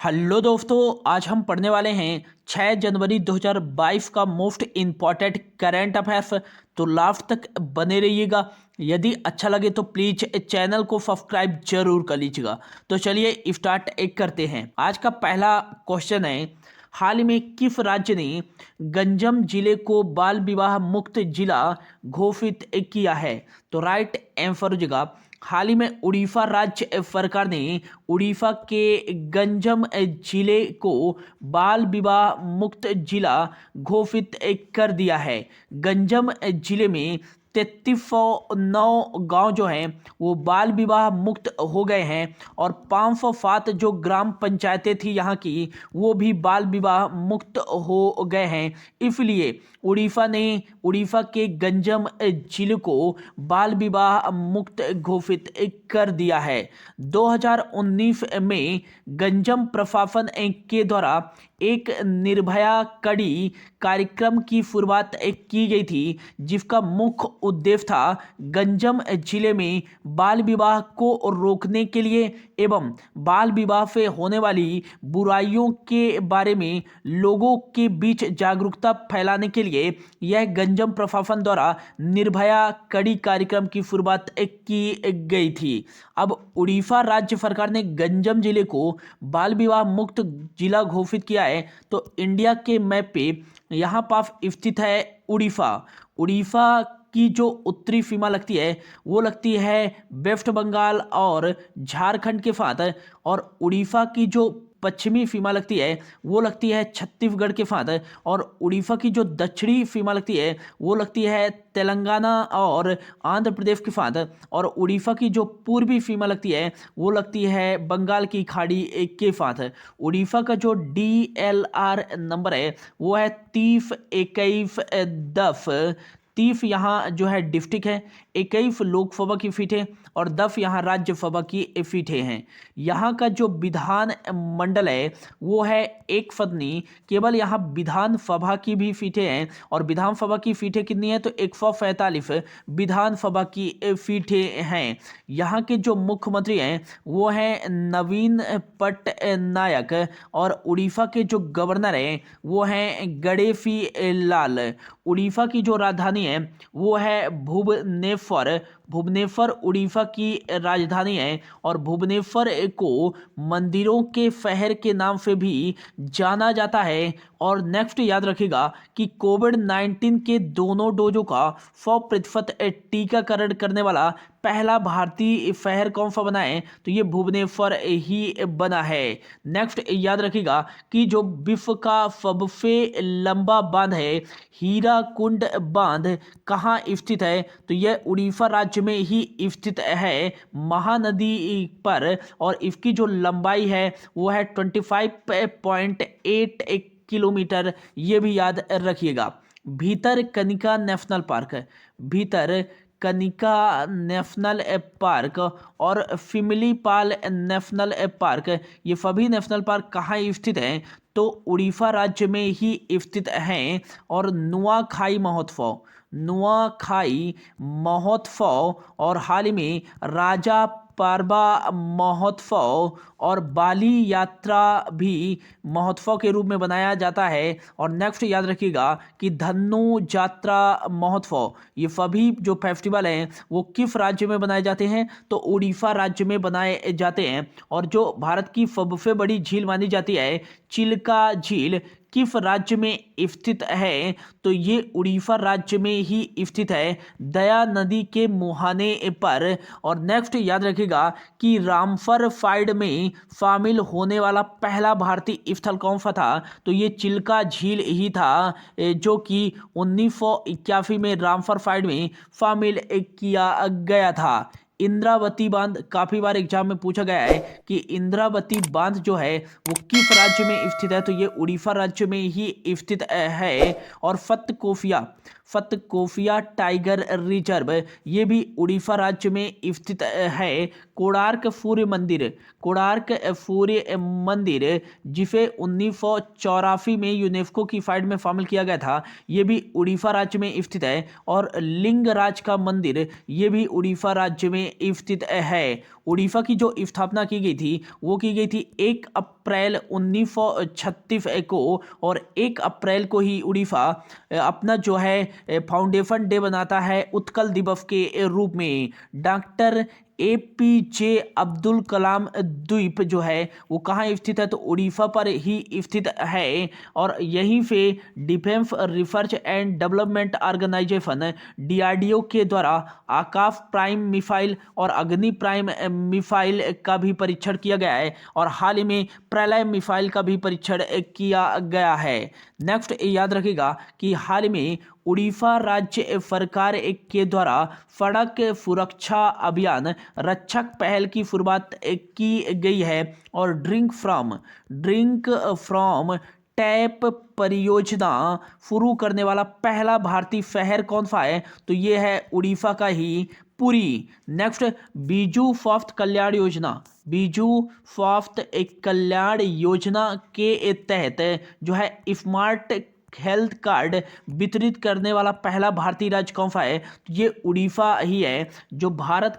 Hello दोस्तों, आज हम पढ़ने वाले हैं 6 जनवरी 2022 का मोस्ट इम्पॉर्टेंट करंट अफेयर्स। तो लास्ट तक बने रहिएगा। यदि अच्छा लगे तो प्लीज चैनल को सब्सक्राइब जरूर कर लीजिएगा। तो चलिए स्टार्ट करते हैं। आज का पहला क्वेश्चन है, हाल ही में किस राज्य ने गंजम जिले को बाल विवाह मुक्त जिला घोषित किया है? तो राइट आंसर हो जाएगा, हाल ही में उड़ीसा राज्य सरकार ने उड़ीसा के गंजम जिले को बाल विवाह मुक्त जिला घोषित कर दिया है। गंजम जिले में 3309 गांव जो हैं वो बाल विवाह मुक्त हो गए हैं और 507 जो ग्राम पंचायतें थी यहाँ की वो भी बाल विवाह मुक्त हो गए हैं। इसलिए उड़ीसा ने उड़ीसा के गंजम जिले को बाल विवाह मुक्त घोषित कर दिया है। 2019 में गंजम प्रशासन के द्वारा एक निर्भया कड़ी कार्यक्रम की शुरुआत की गई थी, जिसका मुख्य उद्देश्य था गंजम जिले में बाल विवाह को रोकने के लिए एवं बाल विवाह से होने वाली बुराइयों के बारे में लोगों के बीच जागरूकता फैलाने के लिए यह गंजम प्रशासन द्वारा निर्भया कड़ी कार्यक्रम की शुरुआत की गई थी। अब उड़ीसा राज्य सरकार ने गंजम जिले को बाल विवाह मुक्त जिला घोषित किया है। तो इंडिया के मैप पे यहाँ पास स्थित है उड़ीसा। उड़ीसा की जो उत्तरी सीमा लगती है वो लगती है वेस्ट बंगाल और झारखंड के साथ, और उड़ीसा की जो पश्चिमी सीमा लगती है वो लगती है छत्तीसगढ़ के साथ, और उड़ीसा की जो दक्षिणी सीमा लगती है वो लगती है तेलंगाना और आंध्र प्रदेश के साथ, और उड़ीसा की जो पूर्वी सीमा लगती है वो लगती है बंगाल की खाड़ी के साथ। उड़ीसा का जो DLR नंबर है वो है 302110। 30 यहाँ जो है डिस्ट्रिक्ट है, 21 लोकसभा की सीटें और 10 यहाँ राज्यसभा की सीटें हैं। यहाँ का जो विधान मंडल है वो है एक सदनी, केवल यहाँ विधानसभा की भी सीटें हैं, और विधानसभा की सीटें कितनी है तो 147 विधानसभा की सीटें हैं। यहाँ के जो मुख्यमंत्री हैं वो हैं नवीन पटनायक, और उड़ीसा के जो गवर्नर हैं वो हैं गणेशी लाल। उड़ीसा की जो राजधानी है वो है भुवनेश्वर। भुवनेश्वर उड़ीसा की राजधानी है, और भुवनेश्वर को मंदिरों के शहर के नाम से भी जाना जाता है। और नेक्स्ट याद रखिएगा कि कोविड-19 के दोनों डोजों का 100% टीकाकरण करने वाला पहला भारतीय शहर कौन सा बना है तो ये भुवनेश्वर ही बना है। नेक्स्ट याद रखिएगा कि जो विश्व का सबसे लंबा बांध है हीराकुंड बांध कहाँ स्थित है तो यह उड़ीसा राज्य में ही स्थित है, महानदी पर, और इसकी जो लंबाई है वो है 25.8 किलोमीटर। ये भी याद रखिएगा। भीतर कनिका नेशनल पार्क, भीतर कनिका नेशनल पार्क और शिमलीपाल नेशनल पार्क, ये सभी नेशनल पार्क कहाँ स्थित हैं तो उड़ीसा राज्य में ही स्थित हैं। और नुआखाई महोत्सव, नुआखाई महोत्सव और हाल ही में राजा पारबा महोत्सव और बाली यात्रा भी महोत्सव के रूप में बनाया जाता है। और नेक्स्ट याद रखिएगा कि धन्नो जात्रा महोत्सव, ये सभी जो फेस्टिवल हैं वो किस राज्य में बनाए जाते हैं तो उड़ीसा राज्य में बनाए जाते हैं। और जो भारत की सबसे बड़ी झील मानी जाती है चिल्का झील किस राज्य में स्थित है तो ये उड़ीसा राज्य में ही स्थित है, दया नदी के मुहाने पर। और नेक्स्ट याद रखिएगा कि रामसर साइड में शामिल होने वाला पहला भारतीय स्थल कौन सा था तो ये चिल्का झील ही था, जो कि 1981 में रामसर साइड में शामिल किया गया था। इंद्रावती बांध काफी बार एग्जाम में पूछा गया है कि इंद्रावती बांध जो है वो किस राज्य में स्थित है तो ये उड़ीसा राज्य में ही स्थित है। और सतकोफिया, सतकोफिया टाइगर रिजर्व ये भी उड़ीसा राज्य में स्थित है। कोणार्क सूर्य मंदिर, कोणार्क सूर्य मंदिर जिसे 1984 में यूनेस्को की साइट में शामिल किया गया था, ये भी उड़ीसा राज्य में स्थित है। और लिंगराज का मंदिर ये भी उड़ीसा राज्य में स्थित है। उड़ीसा की जो स्थापना की गई थी वो की गई थी 1 अप्रैल 1936 को, और 1 अप्रैल को ही उड़ीसा अपना जो है फाउंडेशन डे बनाता है उत्कल दिवस के रूप में। डॉक्टर APJ अब्दुल कलाम द्वीप जो है वो कहाँ स्थित है, तो उड़ीसा पर ही स्थित है। और यहीं से defence research and development organisation DRDO के द्वारा आकाश प्राइम मिसाइल और अग्नि प्राइम मिसाइल का भी परीक्षण किया गया है, और हाल ही में प्रलय मिसाइल का भी परीक्षण किया गया है। नेक्स्ट याद रखिएगा कि हाल में उड़ीसा राज्य सरकार के द्वारा सड़क सुरक्षा अभियान रक्षक पहल की शुरुआत की गई है। और ड्रिंक फ्रॉम टैप परियोजना शुरू करने वाला पहला भारतीय शहर कौन सा है, तो ये है उड़ीसा का ही पुरी। नेक्स्ट, बीजू स्वास्थ्य कल्याण योजना। बीजू स्वास्थ्य कल्याण योजना के तहत जो है स्मार्ट हेल्थ कार्ड वितरित करने वाला पहला भारतीय राज्य कौन सा है, तो ये उड़ीसा ही है। जो भारत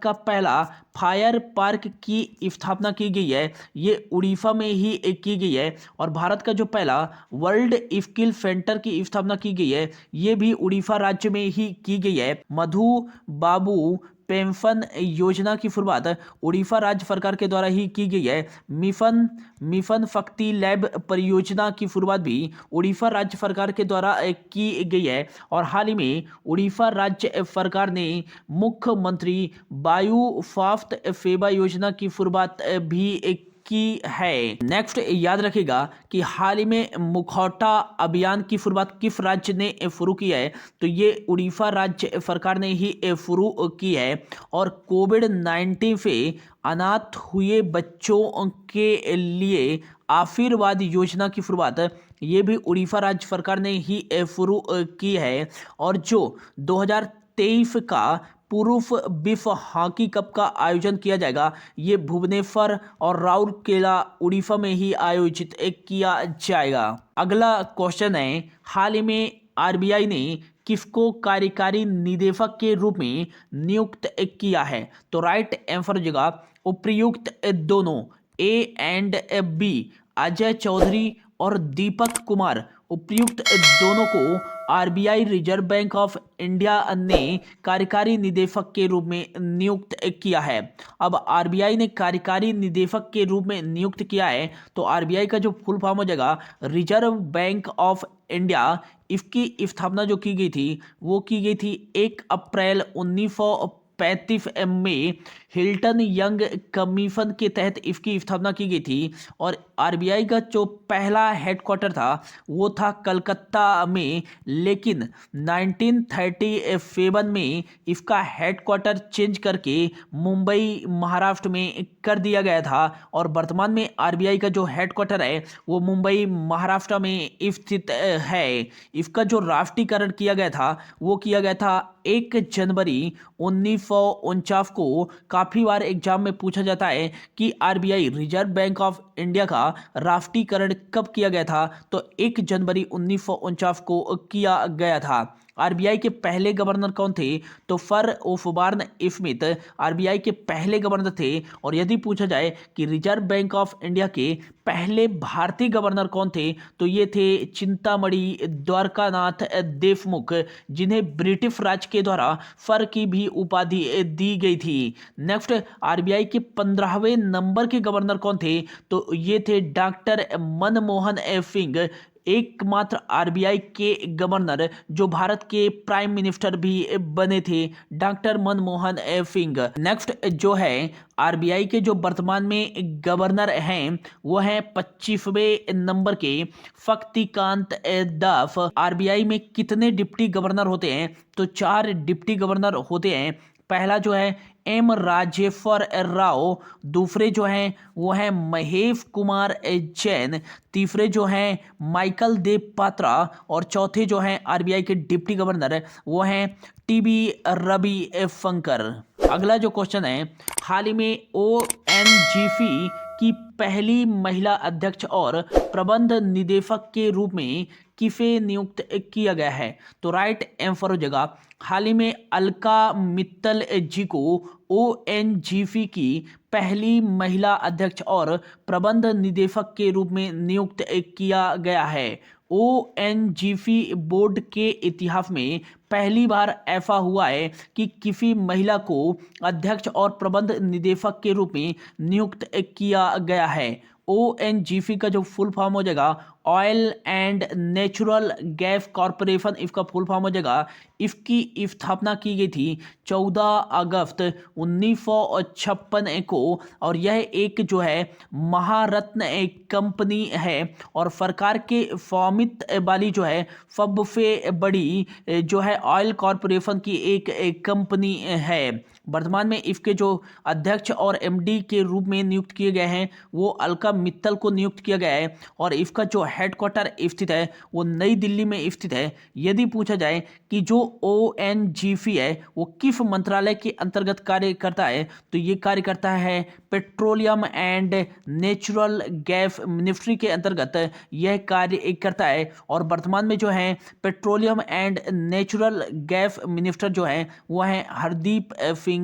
का पहला फायर पार्क की स्थापना की गई है, ये उड़ीसा में ही की गई है। और भारत का जो पहला वर्ल्ड स्किल सेंटर की स्थापना की गई है, ये भी उड़ीसा राज्य में ही की गई है। मधु बाबू पेंशन योजना की शुरुआत उड़ीसा राज्य सरकार के द्वारा ही की गई है। मिशन शक्ति लैब परियोजना की शुरुआत भी उड़ीसा राज्य सरकार के द्वारा की गई है। और हाल ही में उड़ीसा राज्य सरकार ने मुख्यमंत्री वायु स्वास्थ्य सेवा योजना की शुरुआत भी की है। नेक्स्ट याद रखिएगा कि हाल ही में मुखौटा अभियान की शुरुआत किस राज्य ने शुरू की है, तो ये उड़ीसा राज्य सरकार ने ही शुरू की है। और कोविड-19 से अनाथ हुए बच्चों के लिए आशीर्वाद योजना की शुरुआत ये भी उड़ीसा राज्य सरकार ने ही शुरू की है। और जो 2023 का पुरुष विश्व हॉकी कप का आयोजन किया जाएगा, ये भुवनेश्वर और राउरकेला उड़ीसा में ही आयोजित किया जाएगा। अगला क्वेश्चन है, हाल ही में RBI ने किसको कार्यकारी निदेशक के रूप में नियुक्त किया है, तो राइट आंसर हो जाएगा उपर्युक्त दोनों A and B, Ajay Chaudhary और दीपक कुमार। उपर्युक्त दोनों को RBI reserve bank of India ने कार्यकारी निदेशक के रूप में नियुक्त किया है। अब RBI ने कार्यकारी निदेशक के रूप में नियुक्त किया है, तो RBI का जो फुल फॉर्म हो जाएगा रिजर्व बैंक ऑफ इंडिया। इसकी स्थापना जो की गई थी वो की गई थी 1 अप्रैल 1935 में हिल्टन यंग कमीशन के तहत इसकी स्थापना की गई थी। और RBI का जो पहला हेडक्वार्टर था वो था कलकत्ता में, लेकिन 1937 में इसका हेडक्वार्टर चेंज करके मुंबई महाराष्ट्र में कर दिया गया था। और वर्तमान में RBI का जो हेडक्वार्टर है वो मुंबई महाराष्ट्र में स्थित है। इसका जो राष्ट्रीयकरण किया गया था वो किया गया था 1 जनवरी 1949 को। काफी बार एग्जाम में पूछा जाता है कि RBI reserve bank of India का राष्ट्रीयकरण कब किया गया था, तो 1 जनवरी 1949 को किया गया था। RBI के पहले गवर्नर कौन थे, तो सर ओसबॉर्न स्मिथ RBI के पहले गवर्नर थे। और यदि पूछा जाए कि रिजर्व बैंक ऑफ इंडिया के पहले भारतीय गवर्नर कौन थे, तो ये थे चिंतामणि द्वारकानाथ देशमुख, जिन्हें ब्रिटिश राज के द्वारा सर की भी उपाधि दी गई थी। नेक्स्ट, RBI के 15वें नंबर के गवर्नर कौन थे, तो ये थे डॉक्टर मनमोहन सिंह, एकमात्र RBI के गवर्नर जो भारत के प्राइम मिनिस्टर भी बने थे, डॉक्टर मनमोहन सिंह। नेक्स्ट जो है RBI के जो वर्तमान में गवर्नर हैं वो हैं 25वें नंबर के शक्तिकांत दास। RBI में कितने डिप्टी गवर्नर होते हैं, तो 4 डिप्टी गवर्नर होते हैं। पहला जो है एम राजेश्वर राव, दूसरे जो हैं वो हैं महेश कुमार जैन, तीसरे जो हैं माइकल देव पात्रा और चौथे जो हैं आरबीआई के डिप्टी गवर्नर वो हैं टीबी रवि शंकर। अगला जो क्वेश्चन है, हाल ही में ओएनजीसी की पहली महिला अध्यक्ष और प्रबंध निदेशक के रूप में किसे नियुक्त किया गया है? तो राइट आंसर हो जाएगा, हाल ही में अलका मित्तल जी को ओएनजीसी की पहली महिला अध्यक्ष और प्रबंध निदेशक के रूप में नियुक्त किया गया है। ओएनजीसी बोर्ड के इतिहास में पहली बार ऐसा हुआ है कि किसी महिला को अध्यक्ष और प्रबंध निदेशक के रूप में नियुक्त किया गया है। ओएनजीसी का जो फुल फॉर्म हो जाएगा oil and natural gas corporation, इसका फुल फॉर्म हो जाएगा। इसकी स्थापना की गई थी 14 अगस्त 1956 को और यह एक जो है महारत्न एक कंपनी है और सरकार के स्वामित्व वाली जो है सबसे बड़ी जो है ऑयल कॉरपोरेशन की एक कंपनी है। वर्तमान में इसके जो अध्यक्ष और एमडी के रूप में नियुक्त किए गए हैं वो अलका मित्तल को नियुक्त किया गया है और इसका जो हेडक्वार्टर स्थित है वो नई दिल्ली में स्थित है। यदि पूछा जाए कि जो ओएनजीसी है वो किस मंत्रालय के अंतर्गत कार्य करता है, तो ये कार्य करता है petroleum and natural gas ministry के अंतर्गत यह कार्य करता है और वर्तमान में जो है petroleum and natural gas minister जो है वो है हरदीप सिंह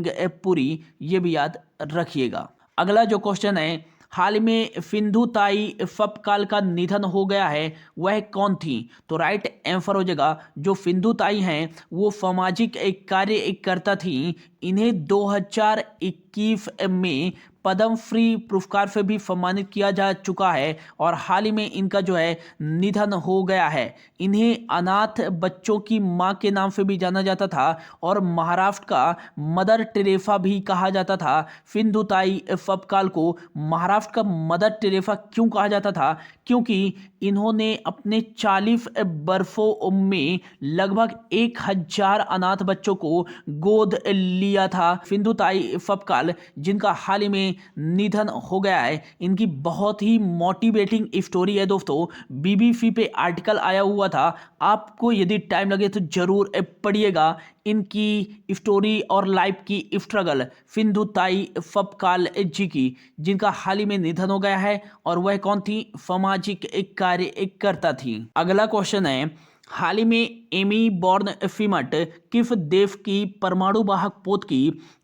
पुरी, ये भी याद रखिएगा। अगला जो क्वेश्चन है, हाल में सिंधु ताई सपकाल का निधन हो गया है, वह कौन थी? तो राइट आंसर हो जाएगा, जो सिंधु ताई हैं वो सामाजिक एक कार्यकर्ता थी। इन्हें 2021 में पद्म श्री पुरस्कार से भी सम्मानित किया जा चुका है और हाल ही में इनका जो है निधन हो गया है। इन्हें अनाथ बच्चों की मां के नाम से भी जाना जाता था और महाराष्ट्र का मदर टेरेसा भी कहा जाता था। सिंधु ताई सपकाल को महाराष्ट्र का मदर टेरेसा क्यों कहा जाता था? क्योंकि इन्होंने अपने 40 बरसों में लगभग 1000 अनाथ बच्चों को गोद लिया था। सिंधु ताई सपकाल जिनका हाल ही में निधन हो गया है, इनकी बहुत ही मोटिवेटिंग स्टोरी है दोस्तों, बीबीसी पे आर्टिकल आया हुआ था। आपको यदि टाइम लगे तो जरूर पढ़िएगा इनकी स्टोरी और लाइफ की स्ट्रगल सिंधु ताई सपकाल जी की, जिनका हाल ही में निधन हो गया है और वह कौन थी? सामाजिक एक कार्यकर्ता थी। अगला क्वेश्चन है, हाल ही में एमी बॉर्न फिमट किस देश की परमाणु वाहक पोत की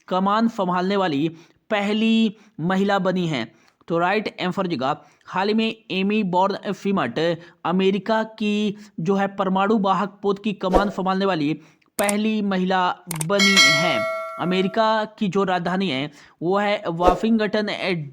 कमान संभालने वाली पहली महिला बनी है? तो राइट आंसर जगह, हाल ही में एमी बॉर्न फिमट अमेरिका की जो है परमाणु वाहक पोत की कमान संभालने वाली पहली महिला बनी है। अमेरिका की जो राजधानी है वो है वाशिंगटन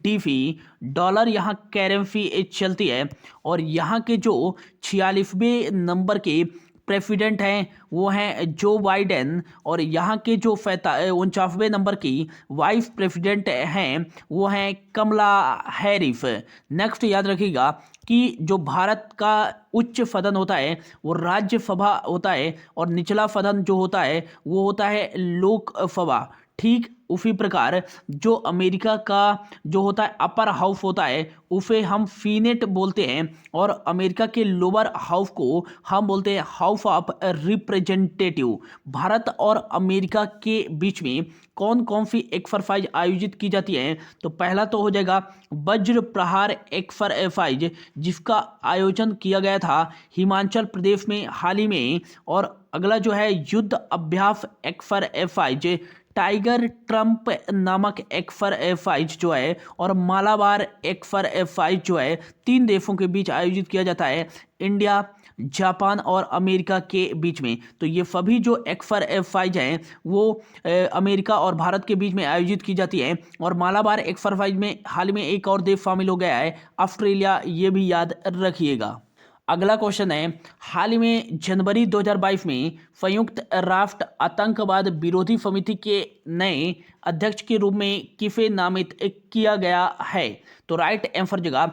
डीसी। डॉलर यहाँ करेंसी चलती है और यहाँ के जो 46वें नंबर के प्रेसिडेंट हैं वो हैं जो बाइडेन और यहाँ के जो 49वें नंबर की वाइस प्रेसिडेंट हैं वो हैं कमला हैरिस। नेक्स्ट याद रखिएगा कि जो भारत का उच्च सदन होता है वो राज्यसभा होता है और निचला सदन जो होता है वो होता है लोकसभा। ठीक उसी प्रकार जो अमेरिका का जो होता है अपर हाउस होता है उसे हम सीनेट बोलते हैं और अमेरिका के लोअर हाउस को हम बोलते हैं हाउस ऑफ रिप्रेजेंटेटिव। भारत और अमेरिका के बीच में कौन कौन सी एक्सरसाइज आयोजित की जाती है? तो पहला तो हो जाएगा वज्र प्रहार एक्सरसाइज, जिसका आयोजन किया गया था हिमाचल प्रदेश में हाल ही में। और अगला जो है युद्ध अभ्यास एक्सरसाइज टाइगर ट्रंप नामक एक्सरसाइज जो है और मालाबार एक्सरसाइज जो है 3 देशों के बीच आयोजित किया जाता है, इंडिया, जापान और अमेरिका के बीच में। तो ये सभी जो एक्सरसाइज हैं वो अमेरिका और भारत के बीच में आयोजित की जाती है और मालाबार एक्सरसाइज में हाल में एक और देश शामिल हो गया है, ऑस्ट्रेलिया, ये भी याद रखिएगा। अगला क्वेश्चन है, हाल ही में जनवरी 2022 में संयुक्त राष्ट्र आतंकवाद विरोधी समिति के नए अध्यक्ष के रूप में किसे नामित किया गया है? तो राइट आंसर जगह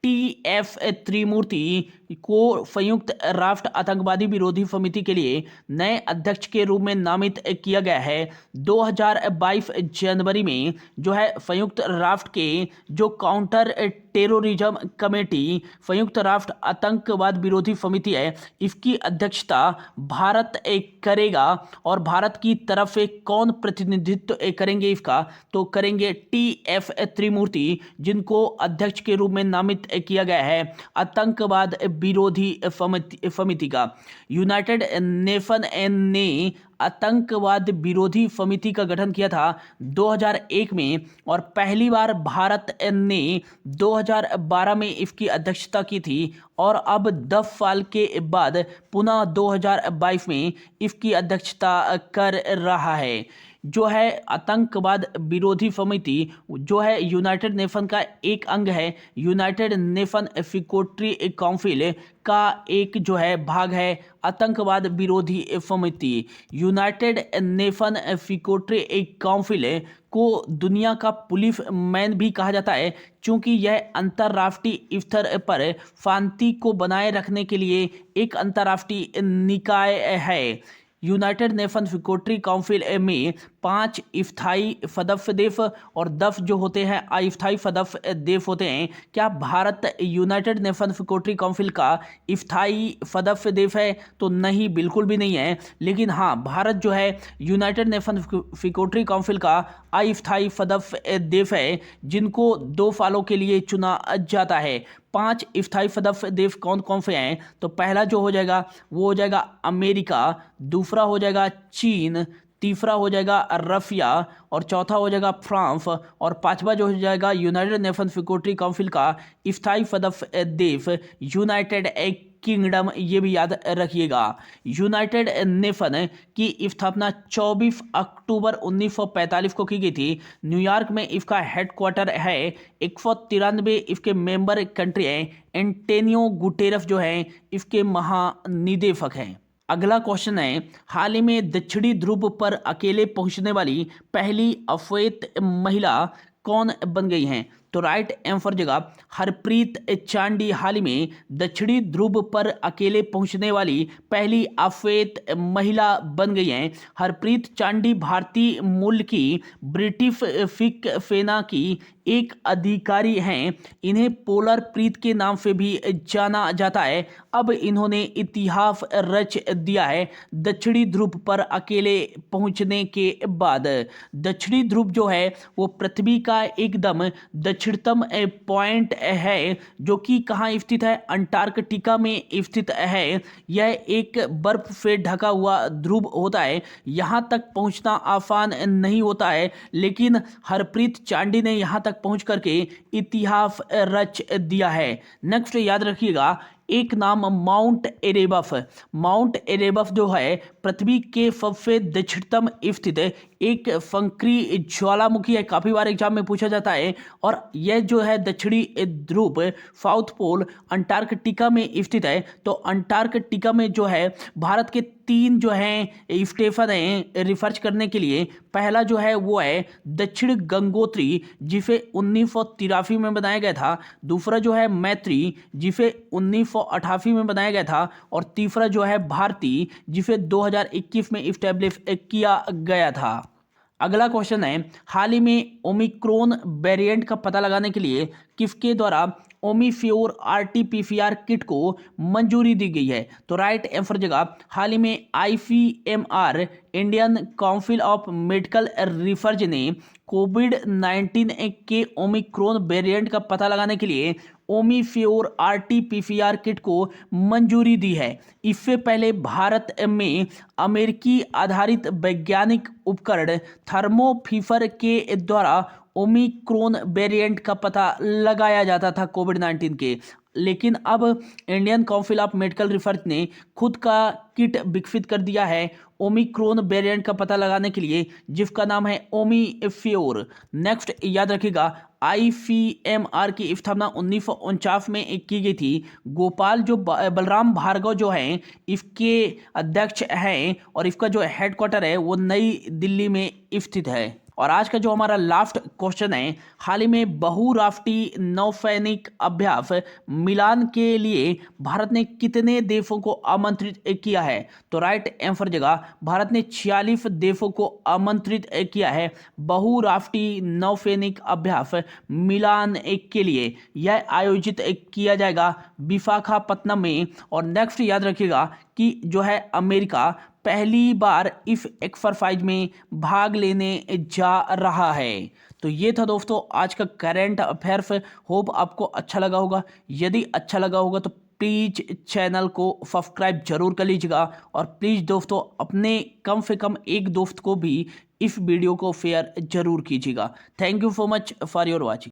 TF त्रिमूर्ति को संयुक्त राष्ट्र आतंकवादी विरोधी समिति के लिए नए अध्यक्ष के रूप में नामित किया गया है। 2022 जनवरी में जो है संयुक्त राष्ट्र के जो काउंटर टेररिज्म कमेटी संयुक्त राष्ट्र आतंकवाद विरोधी समिति है, इसकी अध्यक्षता भारत करेगा। और भारत की तरफ से कौन प्रतिनिधित्व करेंगे इसका, तो करेंगे TF त्रिमूर्ति, जिनको अध्यक्ष के रूप में नामित किया गया है आतंकवाद विरोधी समिति का। यूनाइटेड नेशन ने आतंकवाद विरोधी समिति का गठन किया था 2001 में, और पहली बार भारत ने 2012 में इसकी अध्यक्षता की थी, और अब 10 साल के बाद पुनः 2022 में इसकी अध्यक्षता कर रहा है। जो है आतंकवाद विरोधी समिति जो है यूनाइटेड नेशन का एक अंग है। यूनाइटेड नेशन सिक्योरिटी काउंसिल का एक जो है भाग है आतंकवाद विरोधी समिति। यूनाइटेड नेशन सिक्योरिटी काउंसिल को दुनिया का पुलिस मैन भी कहा जाता है, क्योंकि यह अंतर्राष्ट्रीय स्तर पर शांति को बनाए रखने के लिए एक अंतर्राष्ट्रीय निकाय है। यूनाइटेड नेशन सिक्योरिटी काउंसिल में 5 स्थायी सदस्य देश और 10 जो होते हैं अस्थायी सदस्य देश होते हैं। क्या Bharat United nation security council का स्थायी सदस्य देश है? तो नहीं, बिल्कुल भी नहीं है। लेकिन हाँ, भारत जो है यूनाइटेड नेशन सिक्योरिटी काउंसिल का अस्थायी सदस्य देश है, जिनको 2 सालों के लिए चुना जाता है। 5 स्थायी सदस्य देश कौन कौन से हैं? तो पहला जो हो जाएगा वो हो जाएगा अमेरिका, दूसरा हो जाएगा चीन, तीसरा हो जाएगा रशिया, और चौथा हो जाएगा फ्रांस, और पांचवा जो हो जाएगा यूनाइटेड नेशन सिक्योरिटी काउंसिल का स्थायी सदस्य देश यूनाइटेड किंगडम। ये भी याद रखिएगा। यूनाइटेड नेशन की स्थापना 24 अक्टूबर 1945 को की गई थी। न्यूयॉर्क में इसका हेडक्वार्टर है। 193 इसके मेंबर कंट्री हैं। एंटोनियो गुटेरस जो हैं इसके महानिदेशक हैं। अगला क्वेश्चन है, हाल ही में दक्षिणी ध्रुव पर अकेले पहुंचने वाली पहली अश्वेत महिला कौन बन गई हैं? तो राइट आंसर जगह हरप्रीत चांडी हाल ही में दक्षिणी ध्रुव पर अकेले पहुंचने वाली पहली अश्वेत महिला बन गई हैं। हरप्रीत चांडी भारतीय मूल की ब्रिटिश सिख सेना की एक अधिकारी हैं। इन्हें पोलर प्रीत के नाम से भी जाना जाता है। अब इन्होंने इतिहास रच दिया है दक्षिणी ध्रुव पर अकेले पहुंचने के बाद। दक्षिणी ध्रुव जो है वो पृथ्वी का एकदम दक्षिणतम पॉइंट है, जो कि कहाँ स्थित है? अंटार्कटिका में स्थित है। यह एक बर्फ से ढका हुआ ध्रुव होता है। यहाँ तक पहुँचना आसान नहीं होता है, लेकिन हरप्रीत चांडी ने यहाँ तक पहुँच करके इतिहास रच दिया है। नेक्स्ट याद रखिएगा, एक नाम माउंट एरेबस। माउंट एरेबस जो है पृथ्वी के सबसे दक्षिणतम स्थित एक संक्रीय ज्वालामुखी है। काफी बार एग्जाम में पूछा जाता है। और यह जो है दक्षिणी ध्रुव साउथ पोल अंटार्कटिका में स्थित है। तो अंटार्कटिका में जो है भारत के 3 जो हैं स्टेशन हैं रिसर्च करने के लिए। पहला जो है वो है दक्षिण गंगोत्री, जिसे 1983 में बनाया गया था। दूसरा जो है मैत्री, जिसे 1988 में बनाया गया था। और तीसरा जो है भारती, जिसे 2021 में इस्टेब्लिश किया गया था। अगला क्वेश्चन है, हाल ही में ओमिक्रॉन वेरिएंट का पता लगाने के लिए किसके द्वारा ओमीफ्योर RT-PCR किट को मंजूरी दी गई है? तो राइट आंसर जगह हाल ही में ICMR Indian council of medical research ने कोविड-19 के ओमिक्रॉन वेरिएंट का पता लगाने के लिए ओमीफ्योर RT-PCR किट को मंजूरी दी है। इससे पहले भारत में अमेरिकी आधारित वैज्ञानिक उपकरण थर्मोफिफर के द्वारा ओमिक्रॉन वेरिएंट का पता लगाया जाता था कोविड-19 के। लेकिन अब Indian council of medical research ने खुद का किट विकसित कर दिया है ओमिक्रॉन वेरिएंट का पता लगाने के लिए, जिसका नाम है ओमीफ्योर। नेक्स्ट याद रखिएगा, ICMR की स्थापना 1949 में की गई थी। गोपाल जो बलराम भार्गव जो हैं इसके अध्यक्ष हैं, और इसका जो हेडक्वार्टर है वो नई दिल्ली में स्थित है। और आज का जो हमारा लास्ट क्वेश्चन है, हाल ही में बहुराष्ट्रीय नौसैनिक अभ्यास मिलान के लिए भारत ने कितने देशों को आमंत्रित किया है? तो राइट आंसर जगह भारत ने 46 देशों को आमंत्रित किया है बहुराष्ट्रीय नौसैनिक अभ्यास मिलान के लिए। यह आयोजित किया जाएगा विशाखापत्तनम में। और नेक्स्ट याद रखिएगा कि जो है अमेरिका पहली बार इस एक्सरसाइज में भाग लेने जा रहा है। तो ये था दोस्तों आज का करंट अफेयर्स। होप आपको अच्छा लगा होगा। यदि अच्छा लगा होगा तो प्लीज़ चैनल को सब्सक्राइब जरूर कर लीजिएगा। और प्लीज़ दोस्तों अपने कम से कम एक दोस्त को भी इस वीडियो को शेयर जरूर कीजिएगा। Thank you so much for your watching.